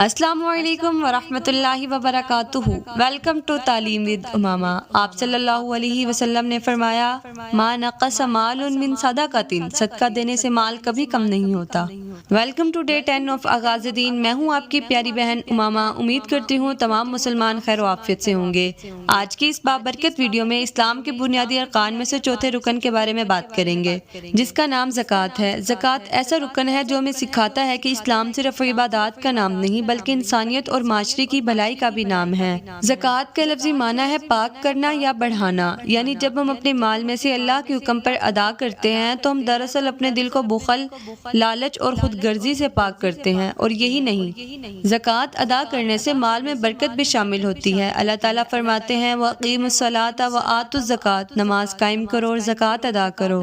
السلام علیکم ورحمۃ اللہ وبرکاتہ۔ ویلکم ٹو تعلیم ود امامہ۔ آپ صلی اللہ علیہ وسلم نے فرمایا، ما نقص مال من صدقۃ، صدقہ دینے سے مال کبھی کم نہیں ہوتا۔ ویلکم ٹو ڈے 10 آف آغاز دین۔ میں ہوں آپ کی پیاری بہن امامہ۔ امید کرتی ہوں تمام مسلمان خیر و عافیت سے ہوں گے۔ آج کی اس بابرکت ویڈیو میں اسلام کے بنیادی ارکان میں سے چوتھے رکن کے بارے میں بات کریں گے، جس کا نام زکوٰۃ ہے۔ زکوٰۃ ایسا رکن ہے جو ہمیں سکھاتا ہے کہ اسلام صرف عبادات کا نام نہیں بلکہ انسانیت اور معاشرے کی بھلائی کا بھی نام ہے۔ زکوٰۃ کا لفظی معنی ہے پاک کرنا یا بڑھانا، یعنی جب ہم اپنے مال میں سے اللہ کے حکم پر ادا کرتے ہیں تو ہم دراصل اپنے دل کو بخل، لالچ اور خود غرضی سے پاک کرتے ہیں۔ اور یہی نہیں، زکوٰۃ ادا کرنے سے مال میں برکت بھی شامل ہوتی ہے۔ اللہ تعالیٰ فرماتے ہیں، وَأَقِیمُوا الصَّلَاةَ وَآتُوا الزَّکَاةَ، نماز قائم کرو اور زکوٰۃ ادا کرو۔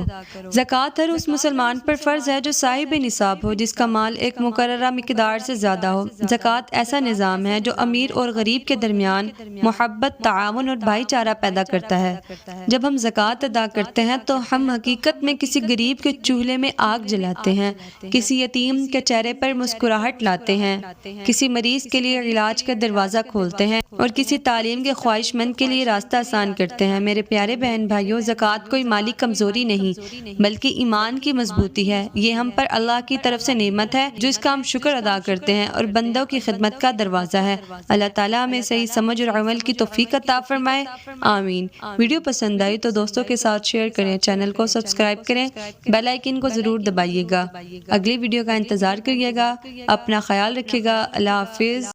زکوٰۃ ہر اس مسلمان پر فرض ہے جو صاحب نصاب ہو، جس کا مال ایک مقررہ مقدار سے زیادہ ہو۔ زکوٰۃ ایسا نظام ہے جو امیر اور غریب کے درمیان محبت، تعاون اور بھائی چارہ پیدا کرتا ہے۔ جب ہم زکوٰۃ ادا کرتے ہیں تو ہم حقیقت میں کسی غریب کے چولہے میں آگ جلاتے ہیں، کسی یتیم کے چہرے پر مسکراہٹ لاتے ہیں، کسی مریض کے لیے علاج کا دروازہ کھولتے ہیں اور کسی تعلیم کے خواہش مند کے لیے راستہ آسان کرتے ہیں۔ میرے پیارے بہن بھائیوں، زکوٰۃ کوئی مالی کمزوری نہیں بلکہ ایمان کی مضبوطی ہے۔ یہ ہم پر اللہ کی طرف سے نعمت ہے جو اس کا ہم شکر ادا کرتے ہیں اور بندوں کی خدمت کا دروازہ ہے۔ اللہ تعالیٰ ہمیں صحیح سمجھ اور عمل کی توفیق عطا فرمائے، آمین۔ ویڈیو پسند آئی تو دوستوں کے ساتھ شیئر کریں، چینل کو سبسکرائب کریں، بیل آئیکن کو ضرور دبائیے گا۔ اگلی ویڈیو کا انتظار کریے گا۔ اپنا خیال رکھیے گا۔ اللہ حافظ۔